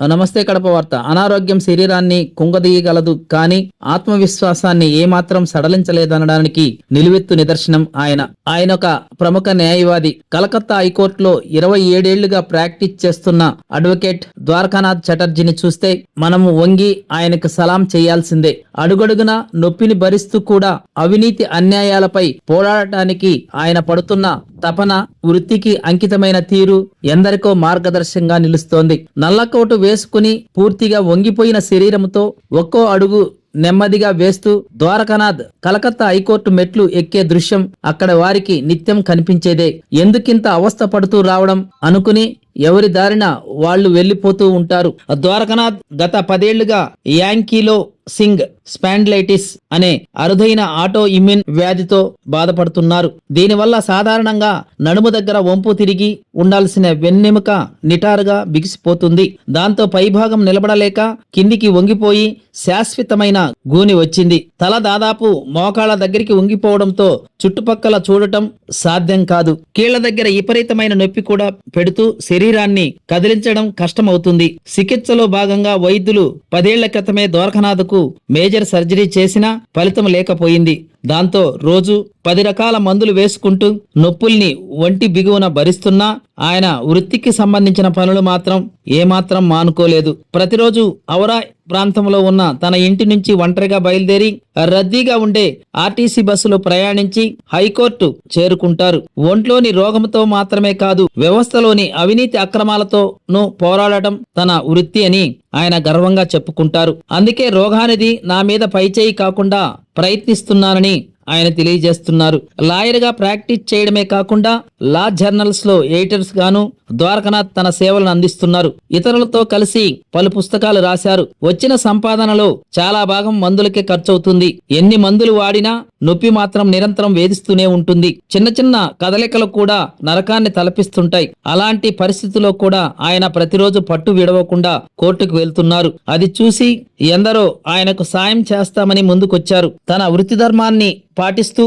నమస్తే కడప వార్త. అనారోగ్యం శరీరాన్ని కుంగదీయగలదు, కానీ ఆత్మవిశ్వాసాన్ని ఏమాత్రం సడలించలేదనడానికి నిలువెత్తు నిదర్శనం ఆయన ఒక ప్రముఖ న్యాయవాది. కలకత్తా హైకోర్టులో 27 ఏళ్లుగా ప్రాక్టీస్ చేస్తున్న అడ్వకేట్ ద్వారకానాథ్ చటర్జీని చూస్తే మనము వంగి ఆయనకు సలాం చేయాల్సిందే. అడుగడుగునా నొప్పిని భరిస్తూ కూడా అవినీతి అన్యాయాలపై పోరాడటానికి ఆయన పడుతున్న తపన, వృత్తికి అంకితమైన తీరు ఎందరికో మార్గదర్శకంగా నిలుస్తోంది. నల్లకోటు వేసుకుని పూర్తిగా వంగిపోయిన శరీరంతో ఒక్కో అడుగు నెమ్మదిగా వేస్తూ ద్వారకానాథ్ కలకత్తా హైకోర్టు మెట్లు ఎక్కే దృశ్యం అక్కడ వారికి నిత్యం కనిపించేదే. ఎందుకింత అవస్థ పడుతూ రావడం అనుకుని ఎవరి దారిన వాళ్ళు వెళ్లిపోతూ ఉంటారు. ద్వారకానాథ్ గత 10 ఏళ్లుగా యాంకీలో సింగ్ స్పాండిలైటిస్ అనే అరుదైన ఆటో ఇమ్యూన్ వ్యాధితో బాధపడుతున్నారు. దీనివల్ల సాధారణంగా నడుము దగ్గర వంపు తిరిగి ఉండాల్సిన వెన్నెముక నిటారుగా బిగిసిపోతుంది. దాంతో పైభాగం నిలబడలేక కిందికి వంగిపోయి శాశ్వతమైన గూని వచ్చింది. తల దాదాపు మోకాళ్ళ దగ్గరికి వంగిపోవడంతో చుట్టుపక్కల చూడటం సాధ్యం కాదు. కీళ్ల దగ్గర విపరీతమైన నొప్పి కూడా పెడుతూ శరీరాన్ని కదిలించడం కష్టమవుతుంది. చికిత్సలో భాగంగా వైద్యులు 10 ఏళ్ల క్రితమే ద్వారకానాథ్కు మేజర్ సర్జరీ చేసినా ఫలితం లేకపోయింది. దాంతో రోజు 10 రకాల మందులు వేసుకుంటూ నొప్పుల్ని ఒంటి బిగువన భరిస్తున్నా ఆయన వృత్తికి సంబంధించిన పనులు మాత్రం ఏమాత్రం మానుకోలేదు. ప్రతిరోజు ఔరా ప్రాంతంలో ఉన్న తన ఇంటి నుంచి ఒంటరిగా బయలుదేరి రద్దీగా ఉండే ఆర్టీసీ బస్సులో ప్రయాణించి హైకోర్టు చేరుకుంటారు. ఒంట్లోని రోగంతో మాత్రమే కాదు, వ్యవస్థలోని అవినీతి అక్రమాలతోనూ పోరాడటం తన వృత్తి అని ఆయన గర్వంగా చెప్పుకుంటారు. అందుకే రోగానిది నా మీద పైచేయి కాకుండా ప్రయత్నిస్తున్నానని ఆయన తెలియజేస్తున్నారు. లాయర్ గా ప్రాక్టీస్ చేయడమే కాకుండా లా జర్నల్స్ లో ఎడిటర్స్ గాను ద్వారకానాథ్ తన సేవలను అందిస్తున్నారు. ఇతరులతో కలిసి పలు పుస్తకాలు రాశారు. వచ్చిన సంపాదనలో చాలా భాగం మందులకే ఖర్చవుతుంది. ఎన్ని మందులు వాడినా నొప్పి మాత్రం నిరంతరం వేధిస్తూనే ఉంటుంది. చిన్న చిన్న కదలికలు కూడా నరకాన్ని తలపిస్తుంటాయి. అలాంటి పరిస్థితుల్లో కూడా ఆయన ప్రతిరోజు పట్టు విడవకుండా కోర్టుకు వెళ్తున్నారు. అది చూసి ఎందరో ఆయనకు సాయం చేస్తామని ముందుకొచ్చారు. తన వృత్తి ధర్మాన్ని పాటిస్తూ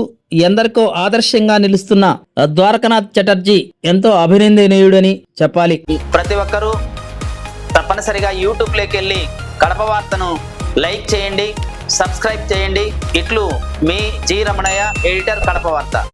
ఎందరికో ఆదర్శంగా నిలుస్తున్న ద్వారకానాథ్ చటర్జీ ఎంతో అభినందనీయుడని చెప్పాలి. ప్రతి ఒక్కరూ తప్పనిసరిగా యూట్యూబ్లోకి వెళ్ళి కడప వార్తను లైక్ చేయండి, సబ్స్క్రైబ్ చేయండి. ఇట్లు మీ జి రమణయ్య, ఎడిటర్, కడప వార్త.